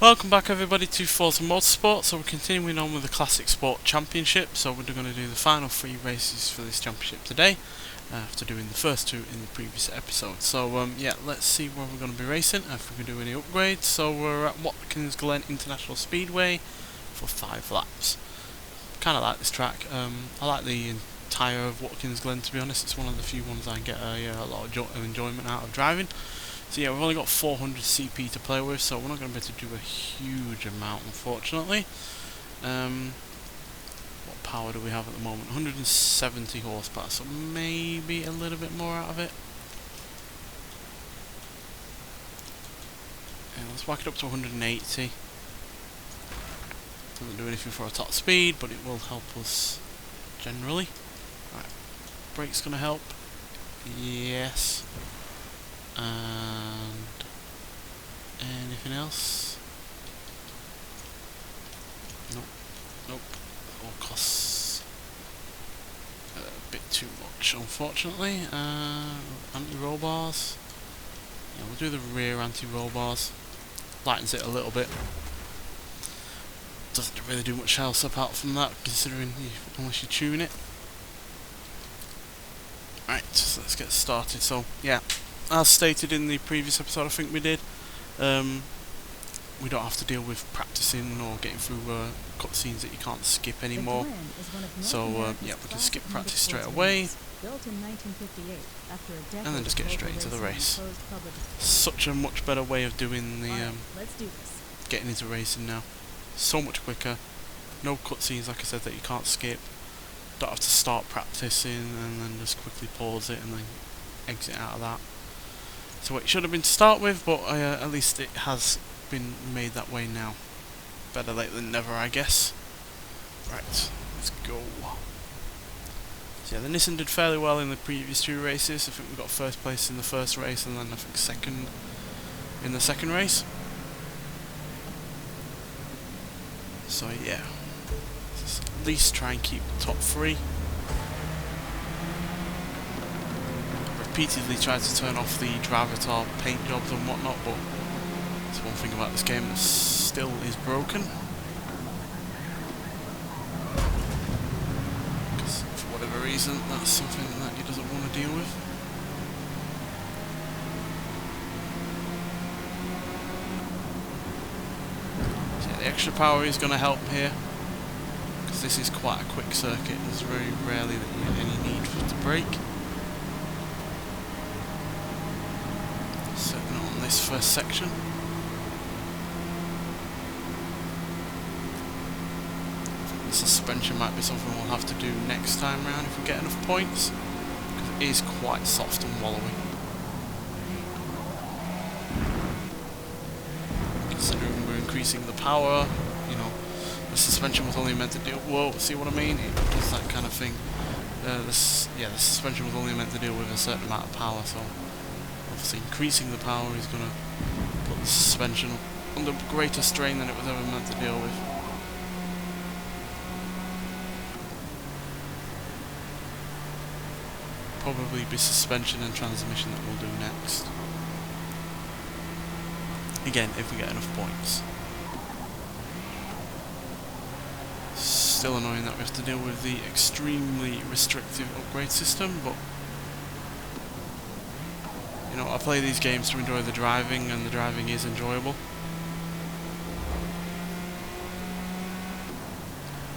Welcome back everybody to Forza Motorsport. So we're continuing on with the Classic Sport Championship. So we're going to do the final 3 races for this championship today, after doing the first 2 in the previous episode. So yeah, let's see where we're going to be racing, if we can do any upgrades. So we're at Watkins Glen International Speedway for 5 laps. Kind of like this track. I like the entire of Watkins Glen, to be honest. It's one of the few ones I get a lot of enjoyment out of driving. So yeah, we've only got 400 CP to play with, so we're not going to be able to do a huge amount, unfortunately. What power do we have at the moment? 170 horsepower, so maybe a little bit more out of it. Yeah, let's whack it up to 180. Doesn't do anything for our top speed, but it will help us generally. Right, brake's going to help. Yes. And anything else? Nope. Nope. All costs a bit too much, unfortunately. Anti-roll bars. Yeah, we'll do the rear anti-roll bars. Lightens it a little bit. Doesn't really do much else apart from that, considering unless you tune it. Right, so let's get started. So yeah, as stated in the previous episode, I think we did, we don't have to deal with practicing or getting through cutscenes that you can't skip anymore. So yeah, we can skip practice straight away, and then just get straight into the race. Such a much better way of doing the getting into racing now. So much quicker. No cutscenes, like I said, that you can't skip. Don't have to start practicing and then just quickly pause it and then exit out of that. So it should have been to start with, but at least it has been made that way now. Better late than never, I guess. Right, let's go. So yeah, the Nissan did fairly well in the previous 2 races. I think we got first place in the first race and then I think second in the second race. So yeah, let's at least try and keep the top 3. Repeatedly tried to turn off the Drivatar paint jobs and whatnot, but it's one thing about this game that still is broken. Because for whatever reason, that's something that he doesn't want to deal with. So yeah, the extra power is going to help here, because this is quite a quick circuit. There's very rarely that you get any need to brake. Certainly on this first section. I think the suspension might be something we'll have to do next time round if we get enough points, because it is quite soft and wallowy. Considering we're increasing the power, you know, the suspension was only meant to do. Whoa, see what I mean? It does that kind of thing. The suspension was only meant to deal with a certain amount of power, so obviously increasing the power is going to put the suspension under greater strain than it was ever meant to deal with. Probably be suspension and transmission that we'll do next. Again, if we get enough points. Still annoying that we have to deal with the extremely restrictive upgrade system, but you know, I play these games to enjoy the driving, and the driving is enjoyable.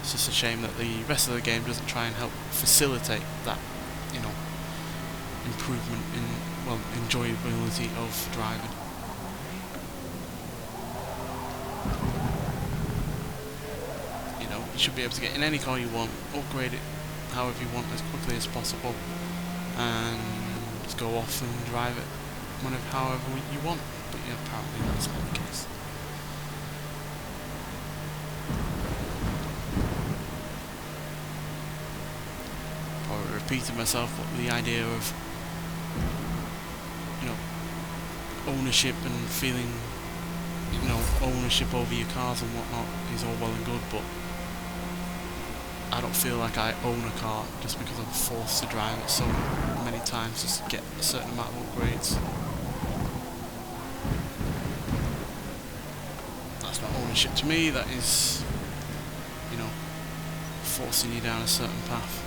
It's just a shame that the rest of the game doesn't try and help facilitate that, you know, improvement in, well, enjoyability of driving. You know, you should be able to get in any car you want, upgrade it however you want as quickly as possible, and just go off and drive it whenever, however you want. But yeah, apparently that's not the case. Probably repeating myself, but the idea of, you know, ownership and feeling, you know, ownership over your cars and whatnot is all well and good, but I don't feel like I own a car just because I'm forced to drive it so many times just to get a certain amount of upgrades. That's not ownership to me, that is, you know, forcing you down a certain path.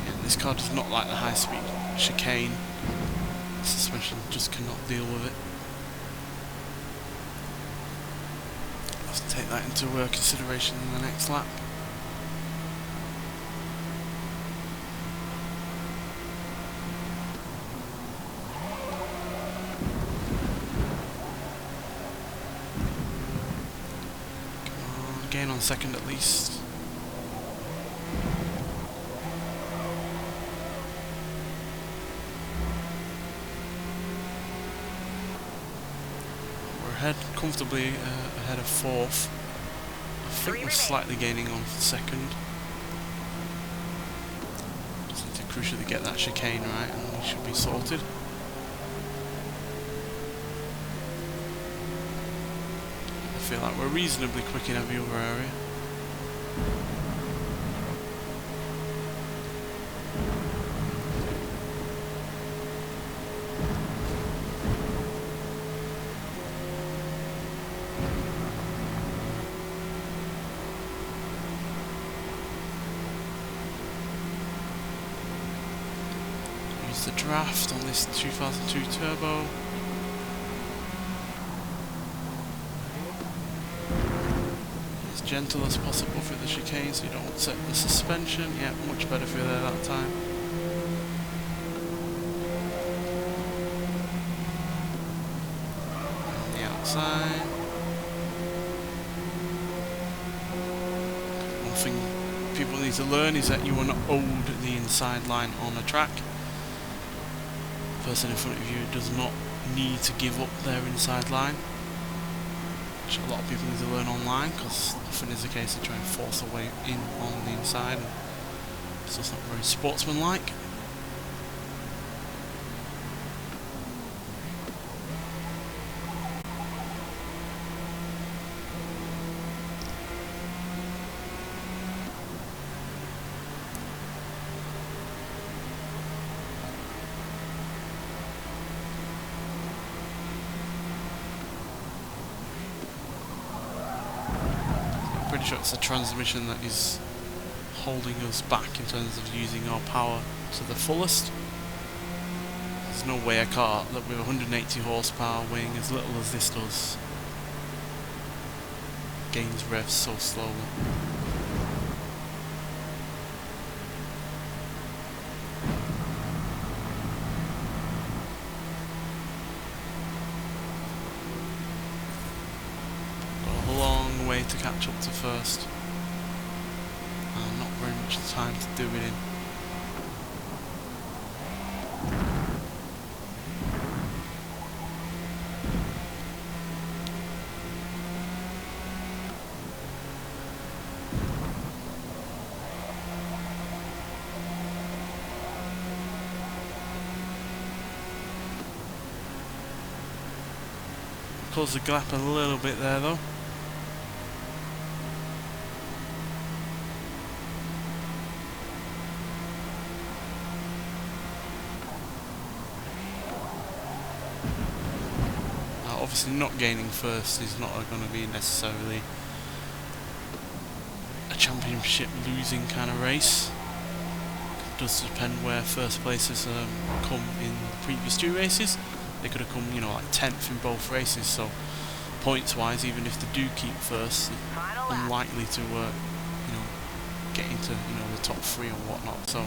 Yeah, this car does not like the high speed chicane. The suspension just cannot deal with it. I'll have to take that into consideration in the next lap. Gain on second at least. We're ahead, comfortably ahead of fourth. I think we're slightly gaining on second. Just need to crucially get that chicane right and we should be sorted. I feel like we're reasonably quick in every other area. Use the draft on this 2002 turbo. Gentle as possible through the chicane so you don't upset the suspension. Yeah, much better through there that time. On the outside. One thing people need to learn is that you are not owed the inside line on a track. The person in front of you does not need to give up their inside line, which a lot of people need to learn online, because often is the case they try and force their way in on the inside, and it's just not very sportsmanlike. Pretty sure it's the transmission that is holding us back in terms of using our power to the fullest. There's no way a car that with 180 horsepower weighing as little as this does gains revs so slowly. To catch up to first, and not very much time to do it in. Close the gap a little bit there though. Obviously not gaining first is not going to be necessarily a championship losing kind of race. It does depend where first places come in the previous two races. They could have come, you know, like 10th in both races, so points wise, even if they do keep first, they're unlikely to you know, get into, you know, the top three or whatnot. So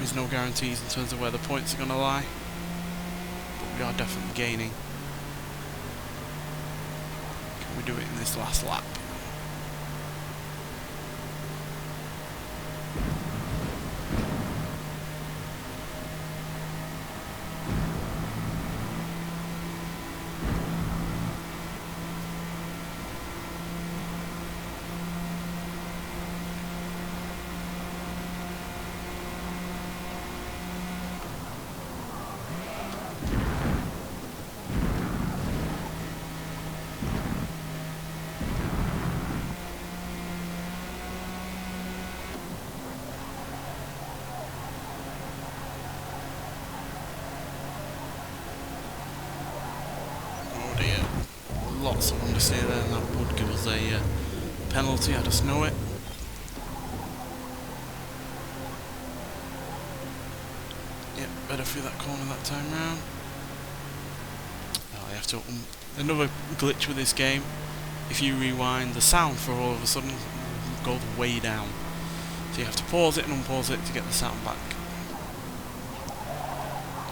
there's no guarantees in terms of where the points are going to lie, but we are definitely gaining. Can we do it in this last lap? lots of understeer there, and that would give us a penalty, I just know it. Yep, better through that corner that time round. Oh, you have to... another glitch with this game, if you rewind, the sound for all of a sudden goes way down. So you have to pause it and unpause it to get the sound back.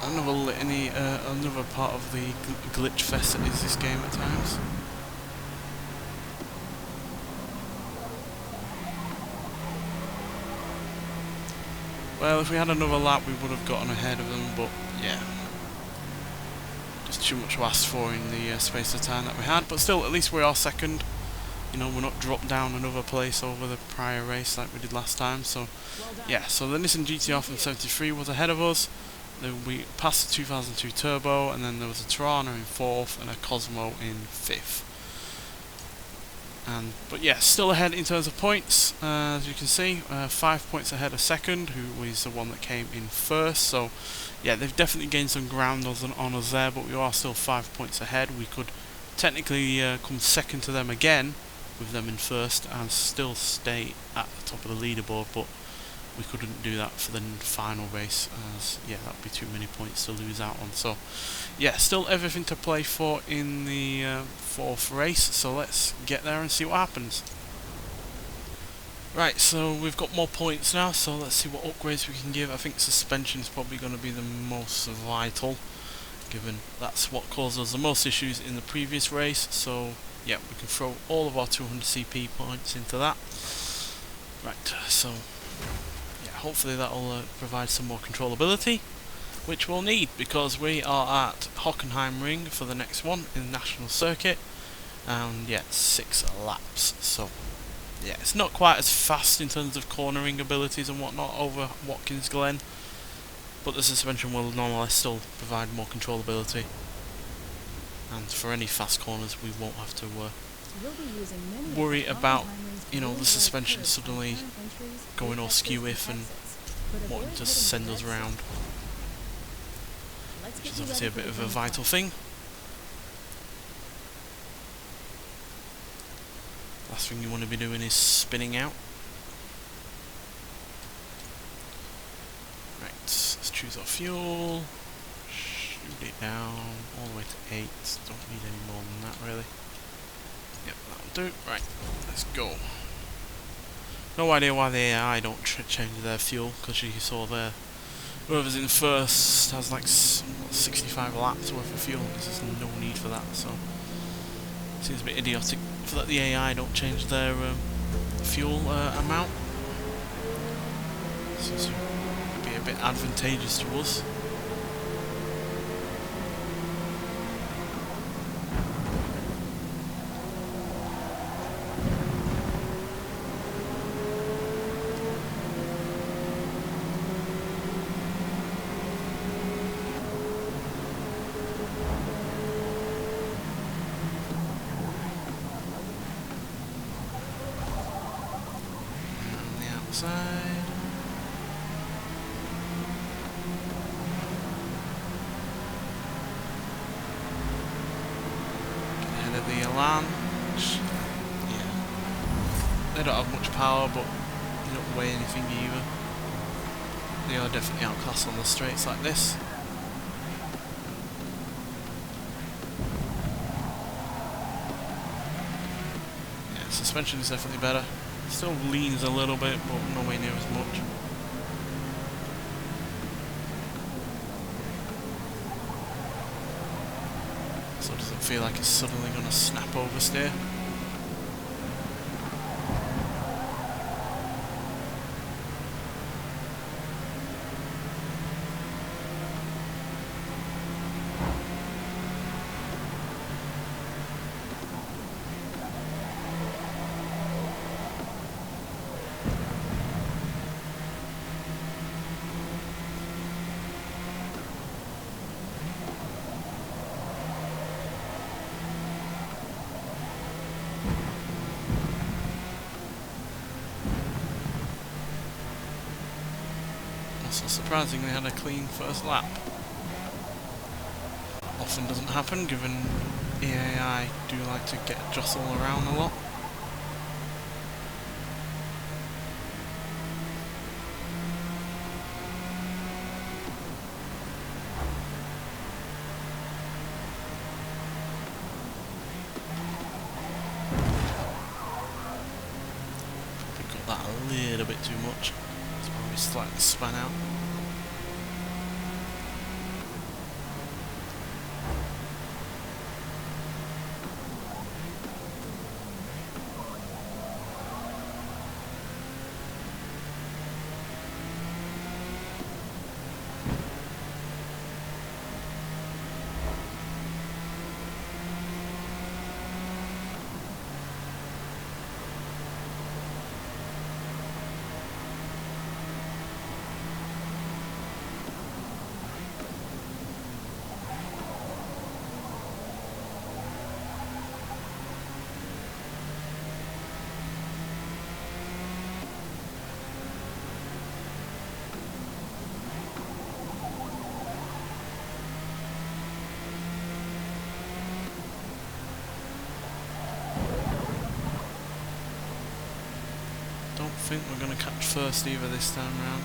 Another litany, another part of the glitch fest that is this game at times. Well, if we had another lap we would have gotten ahead of them, but yeah. Just too much to ask for in the space of time that we had, but still, at least we are second. You know, we're not dropped down another place over the prior race like we did last time, so yeah. So the Nissan GTR from 73 was ahead of us. Then we passed the 2002 Turbo, and then there was a Tirana in 4th and a Cosmo in 5th. But yeah, still ahead in terms of points, as you can see, 5 points ahead of second, who is the one that came in first. So yeah, they've definitely gained some ground on us there, but we are still 5 points ahead. We could technically come second to them again, with them in first, and still stay at the top of the leaderboard, but we couldn't do that for the final race, as yeah, that would be too many points to lose out on. So yeah, still everything to play for in the 4th race, so let's get there and see what happens. Right, so we've got more points now, so let's see what upgrades we can give. I think suspension is probably going to be the most vital, given that's what caused us the most issues in the previous race. So yeah, we can throw all of our 200 CP points into that. Right, so yeah, hopefully that'll provide some more controllability, which we'll need, because we are at Hockenheimring for the next one in the National Circuit, and yeah, 6 laps. So yeah, it's not quite as fast in terms of cornering abilities and whatnot over Watkins Glen, but the suspension will nonetheless still provide more controllability. And for any fast corners, we won't have to worry about, you know, the suspension suddenly going all skew-if and wanting to send us around, which is obviously a bit of a vital thing. Last thing you want to be doing is spinning out. Right, let's choose our fuel. Shoot it down all the way to 8. Don't need any more than that, really. Yep, that'll do. Right, let's go. No idea why the AI don't change their fuel, because you saw there, whoever's in first has like 65 laps worth of fuel. There's no need for that, so it seems a bit idiotic for that the AI don't change their fuel amount. Seems to be a bit advantageous to us. Side. Ahead of the Elan. Yeah. They don't have much power, but they don't weigh anything either. They are definitely outclassed on the straights like this. Yeah, suspension is definitely better. Still leans a little bit, but nowhere near as much. So it doesn't feel like it's suddenly going to snap oversteer. So surprisingly had a clean first lap. often doesn't happen, given EAI do like to get jostled around a lot. Probably got that a little bit too much. That's why we slightly span out. I think we're going to catch first either this time round.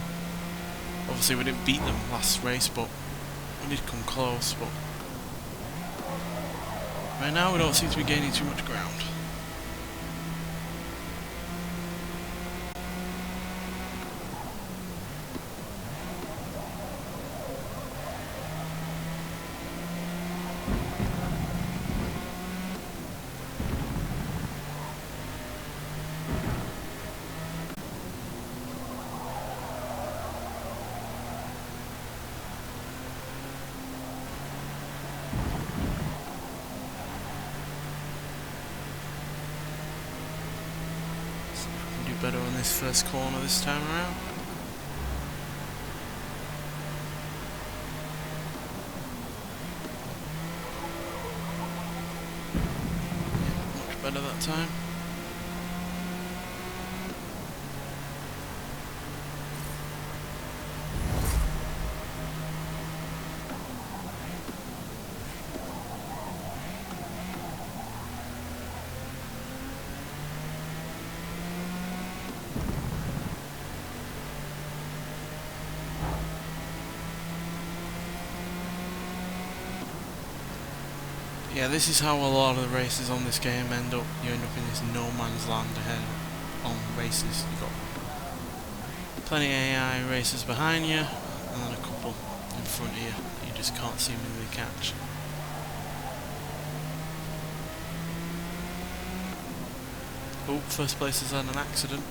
Obviously we didn't beat them last race, but we did come close. But right now we don't seem to be gaining too much ground. Better on this first corner this time around. Yeah, much better that time. Yeah, this is how a lot of the races on this game end up. You end up in this no man's land ahead on races. You've got plenty of AI racers behind you, and then a couple in front of you that you just can't seemingly catch. Oh, first place has had an accident.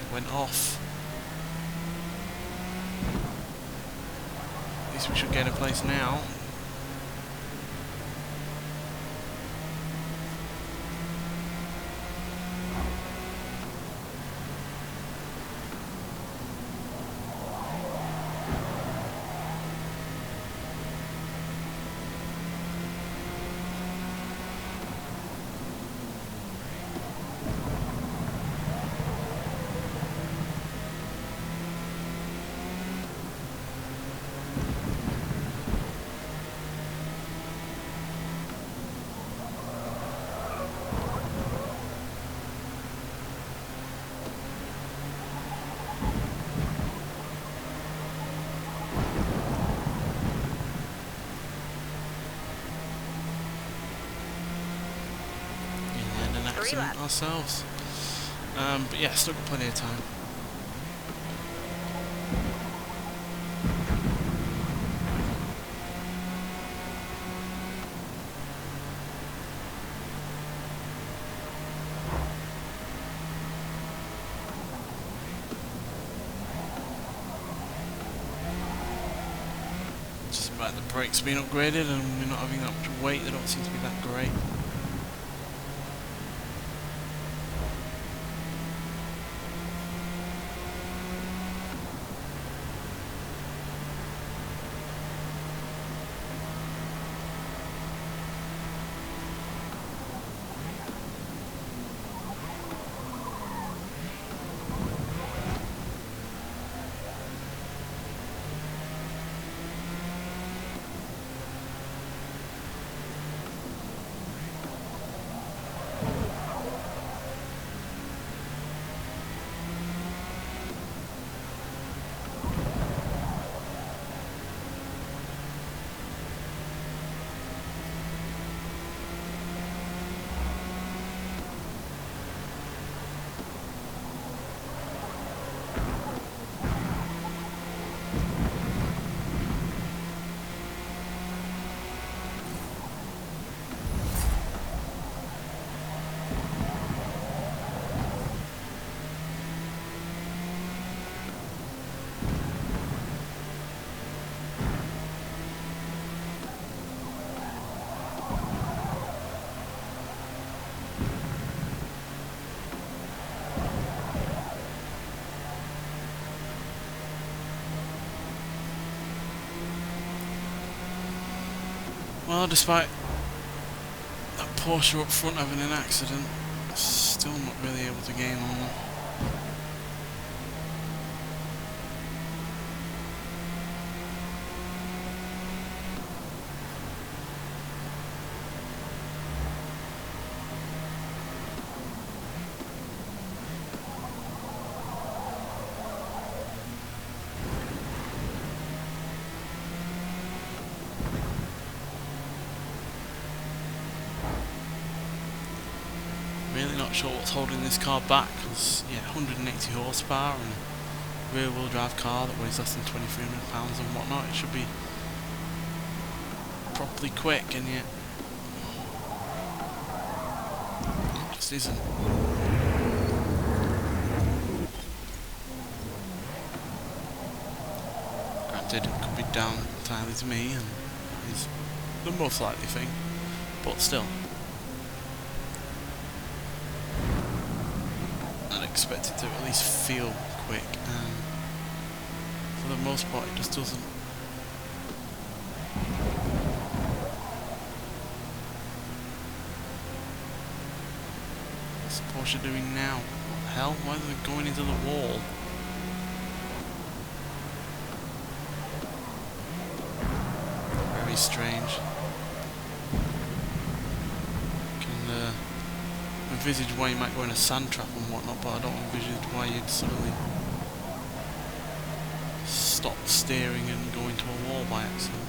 It went off. We should get a place now. Ourselves. But yeah, still got plenty of time. Just about the brakes being upgraded and we're not having that much weight, they don't seem to be that great. Well, despite that Porsche up front having an accident, still not really able to gain on them. Really not sure what's holding this car back, because yeah, 180 horsepower and rear wheel drive car that weighs less than 2,300 pounds and whatnot, it should be properly quick, and yet it just isn't. Granted, it could be down entirely to me, and is the most likely thing, but still. Expect it to at least feel quick, and for the most part it just doesn't. What's Porsche doing now? What the hell? Why are they going into the wall? Very strange. Can envisage why you might go in a sand trap and whatnot, but I don't envisage why you'd suddenly stop steering and go into a wall by accident.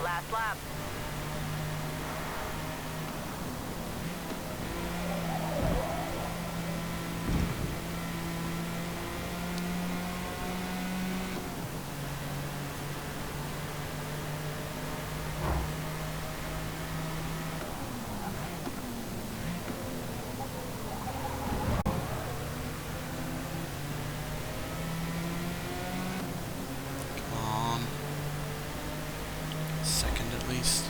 Last lap. Second at least.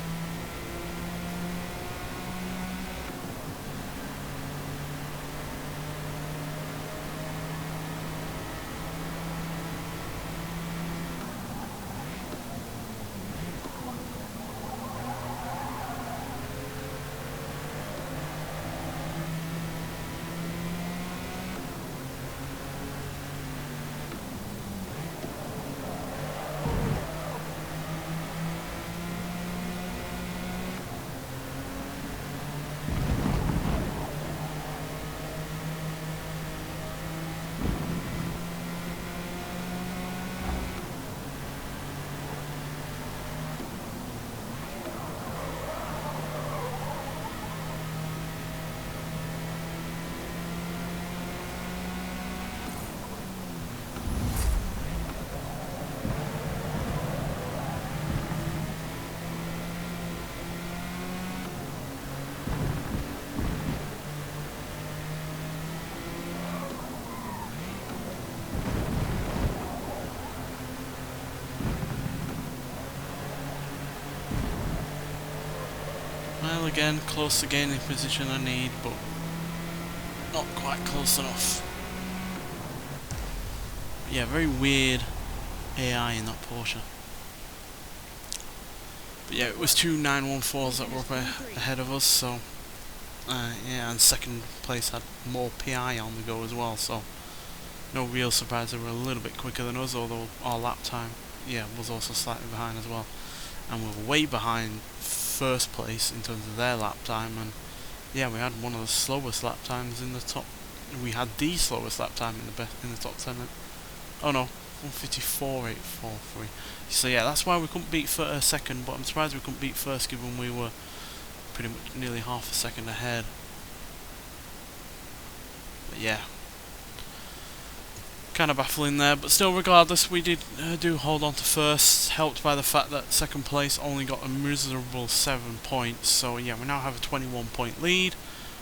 Well, again, close to gaining position I need, but not quite close enough. But yeah, very weird AI in that Porsche. But yeah, it was two 914s that were up ahead of us, so yeah, and second place had more PI on the go as well, so no real surprise they were a little bit quicker than us, although our lap time, yeah, was also slightly behind as well. And we were way behind first place in terms of their lap time, and yeah, we had one of the slowest lap times in the top. We had the slowest lap time in the top 10. Oh no, 1:54.843. So yeah, that's why we couldn't beat second, but I'm surprised we couldn't beat first, given we were pretty much nearly half a second ahead. But yeah, kind of baffling there, but still, regardless, we did do hold on to first, helped by the fact that second place only got a miserable 7 points. So yeah, we now have a 21-point lead,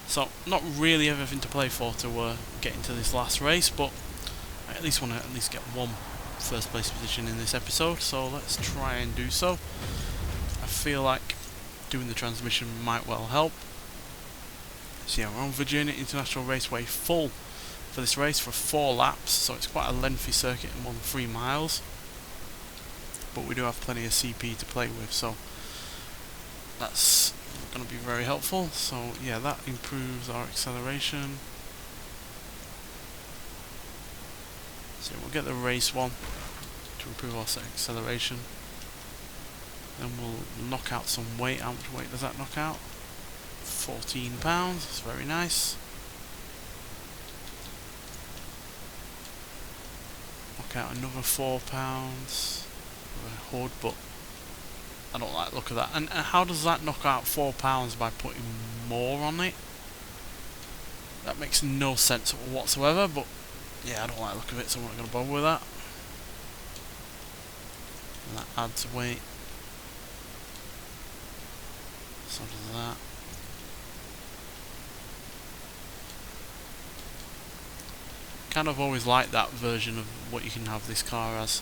so not really everything to play for to get into this last race, but I at least want to get one first place position in this episode, so let's try and do so. I feel like doing the transmission might well help. So yeah, we're on Virginia International Raceway full for this race for 4 laps, so it's quite a lengthy circuit and more than 3 miles. But we do have plenty of CP to play with, so that's going to be very helpful. So yeah, that improves our acceleration. So we'll get the race one to improve our acceleration. Then we'll knock out some weight. How much weight does that knock out? 14 pounds. That's very nice. Knock out another 4 pounds. Hood, but I don't like the look of that. And how does that knock out 4 pounds by putting more on it? That makes no sense whatsoever, but yeah, I don't like the look of it, so I'm not going to bother with that. And that adds weight. So does that. Kind of always like that version of what you can have this car as.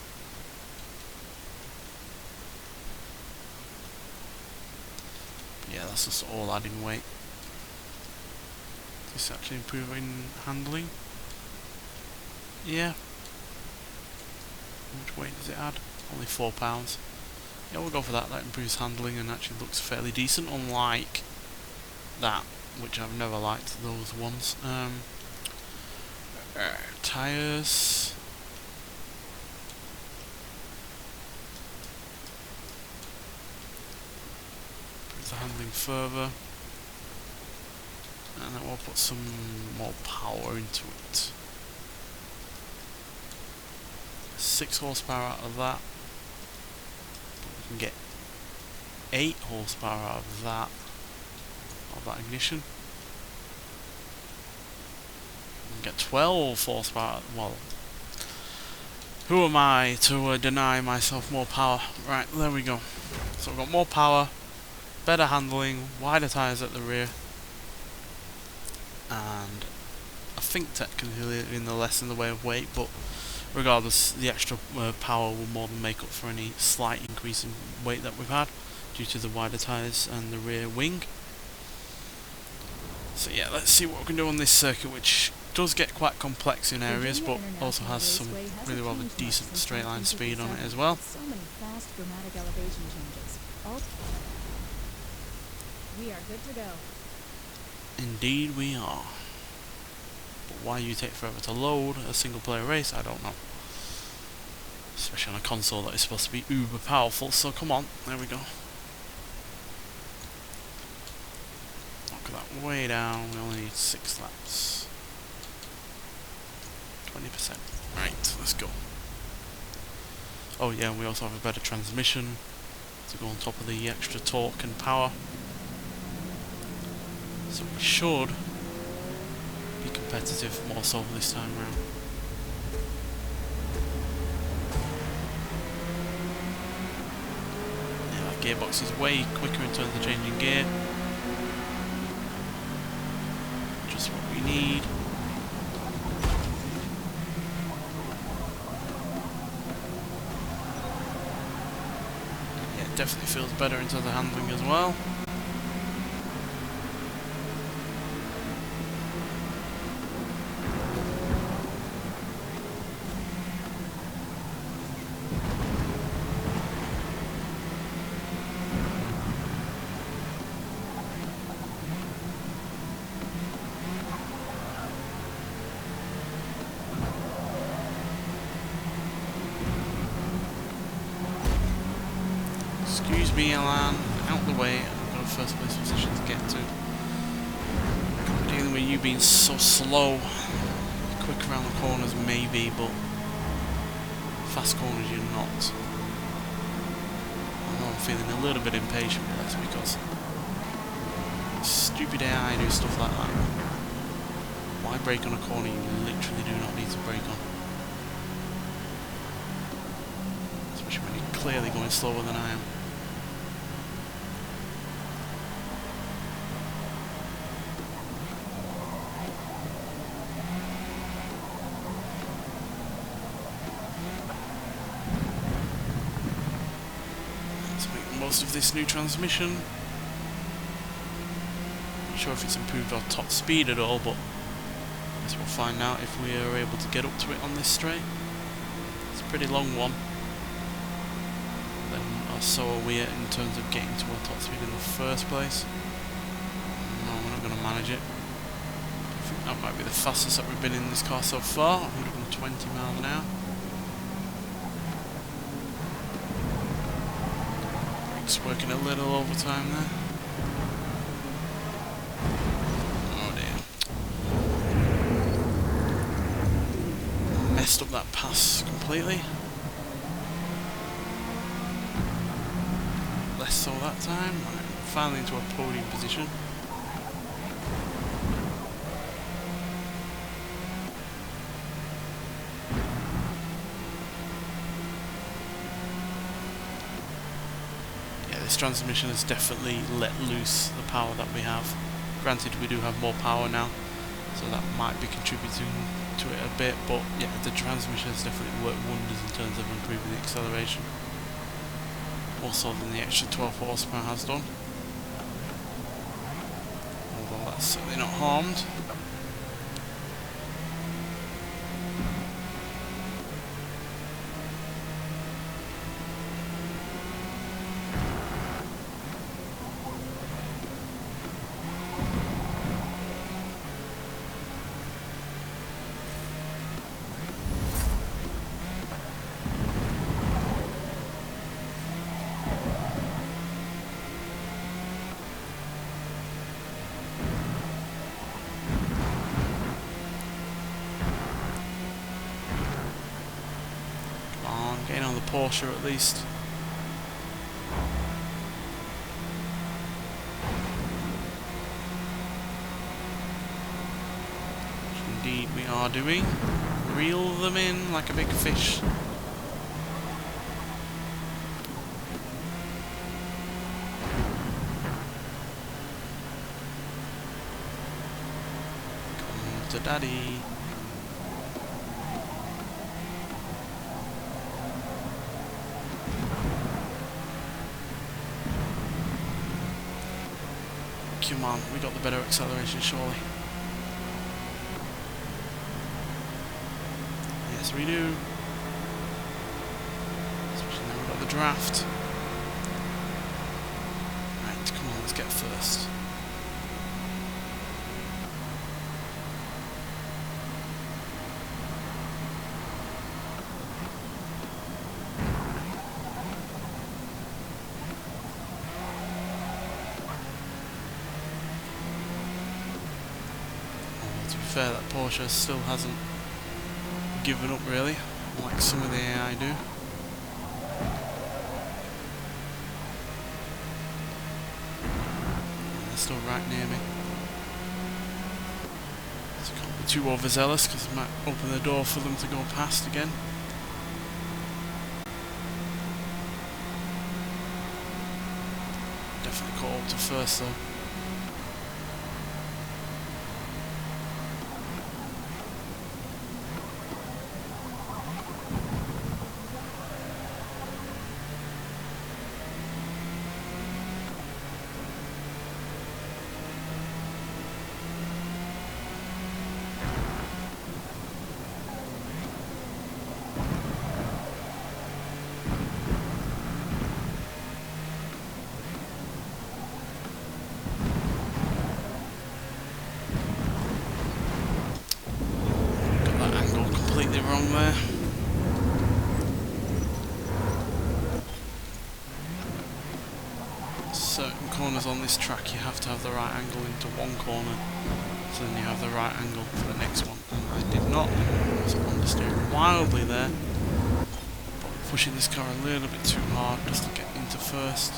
Yeah, that's just all adding weight. Is this actually improving handling? Yeah. How much weight does it add? Only 4 pounds. Yeah, we'll go for that. That improves handling and actually looks fairly decent, unlike that, which I've never liked those ones. Tyres. Improves the handling further. And then we'll put some more power into it. 6 horsepower out of that. We can get 8 horsepower out of that ignition. We can get 12 horsepower. Well, who am I to deny myself more power? Right, there we go. So we've got more power, better handling, wider tyres at the rear, and I think technically in the less in the way of weight, but regardless, the extra power will more than make up for any slight increase in weight that we've had due to the wider tyres and the rear wing. So yeah, let's see what we can do on this circuit, which does get quite complex in areas, but also has some really rather decent straight line speed on it as well. So many fast dramatic elevation changes. We are good to go. Indeed we are. But why you take forever to load a single player race, I don't know. Especially on a console that is supposed to be uber powerful, so come on, there we go. Knock that way down, we only need 6 laps. 20%. Right, let's go. Oh yeah, we also have a better transmission to go on top of the extra torque and power. So we should be competitive more so this time around. Yeah, that gearbox is way quicker in terms of changing gear. Just what we need. Yeah, it definitely feels better in terms of handling as well. Excuse me, Alan, out the way. I've got a first place position to get to. I'm dealing with you being so slow. Quick around the corners maybe, but fast corners you're not. I know I'm feeling a little bit impatient, but that's because stupid AI do stuff like that. Why brake on a corner you literally do not need to brake on? Especially when you're clearly going slower than I am. most of this new transmission. Not sure if it's improved our top speed at all, but I guess we'll find out if we are able to get up to it on this straight. It's a pretty long one. Then so are we in terms of getting to our top speed in the first place. No, we're not going to manage it. I think that might be the fastest that we've been in this car so far, 120 miles an hour. Brakes working a little overtime there. Oh dear. Messed up that pass completely. Less so that time. Right, finally into a podium position. This transmission has definitely let loose the power that we have. Granted, we do have more power now, so that might be contributing to it a bit, but yeah, the transmission has definitely worked wonders in terms of improving the acceleration. More so than the extra 12 horsepower has done. Although that's certainly not harmed. Getting on the Porsche at least. Which indeed we are doing. Reel them in like a big fish. Come to daddy. Come on, we got the better acceleration, surely. Yes, we do. Especially now we've got the draft. Right, come on, let's get first. Fair that Porsche still hasn't given up really, like some of the AI do. They're still right near me. So I can't be too overzealous because it might open the door for them to go past again. Definitely caught up to first though. Wrong there. Certain corners on this track you have to have the right angle into one corner, so then you have the right angle for the next one. And I did not. I was understeering wildly there, but pushing this car a little bit too hard just to get into first.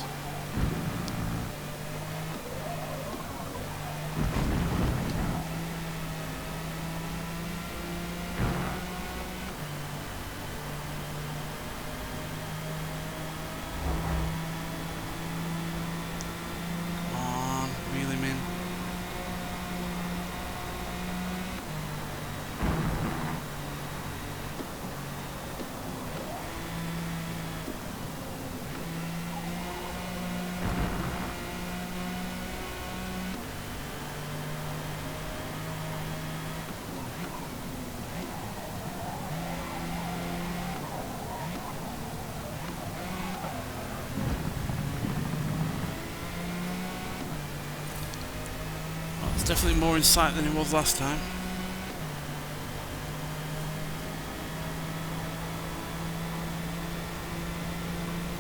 Definitely more in sight than it was last time.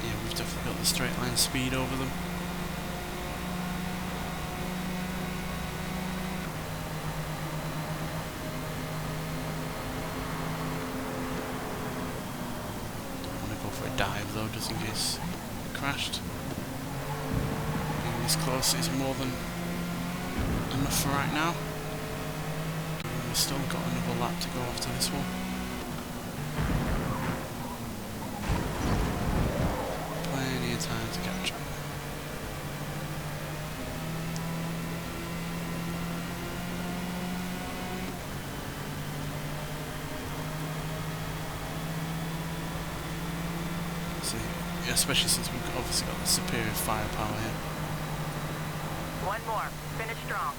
Yeah, we've definitely got the straight line speed over them. Don't want to go for a dive though, just in case it crashed. Being this close is more than enough for right now. We've still got another lap to go after this one. Plenty of time to capture. See, especially since we've obviously got the superior firepower here. One more. Finish strong.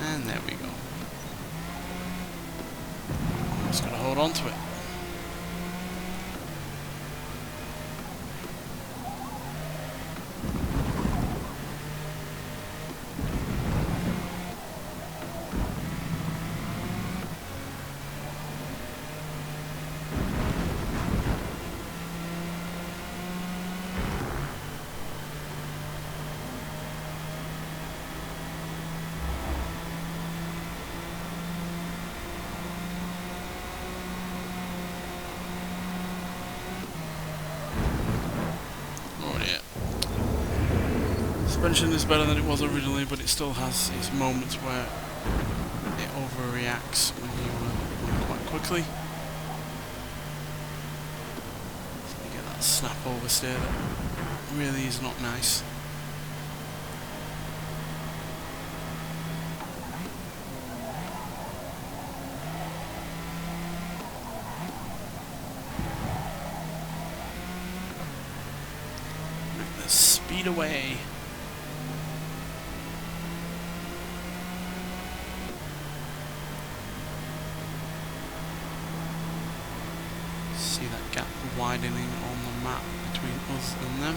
And there we go. Just gotta hold on to it. Suspension is better than it was originally, but it still has its moments where it overreacts when you move quite quickly. You get that snap oversteer that really is not nice. Let's speed away. See that gap widening on the map between us and them.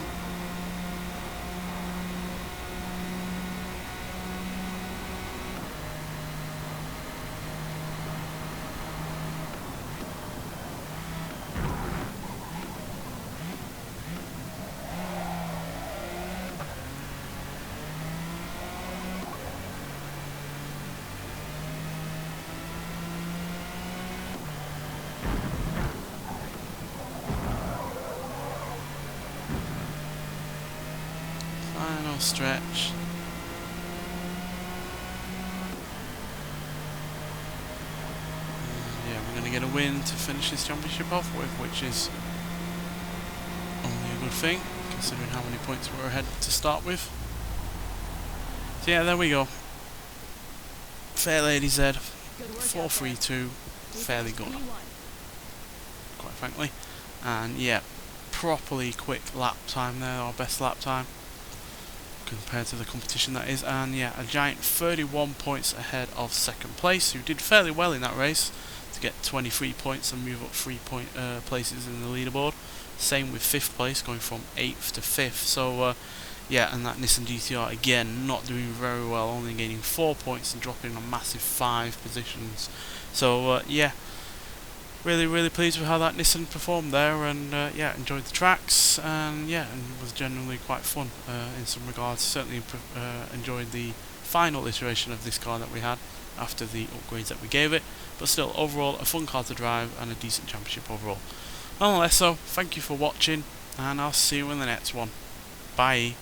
Final stretch. And yeah, we're going to get a win to finish this championship off with, which is only a good thing, considering how many points we're ahead to start with. So yeah, there we go. Fair Lady Z, 4-3-2, fairly good, quite frankly. And yeah, properly quick lap time there, our best lap time compared to the competition that is, and yeah, a giant 31 points ahead of second place, who did fairly well in that race to get 23 points and move up 3 places in the leaderboard. Same with fifth place, going from 8th to 5th. So yeah, and that Nissan GTR again not doing very well, only gaining 4 points and dropping a massive 5 positions. So yeah, really pleased with how that Nissan performed there, and yeah, enjoyed the tracks, and yeah, and was generally quite fun in some regards. Certainly enjoyed the final iteration of this car that we had after the upgrades that we gave it, but still overall a fun car to drive and a decent championship overall. Nonetheless, so thank you for watching, and I'll see you in the next one. Bye.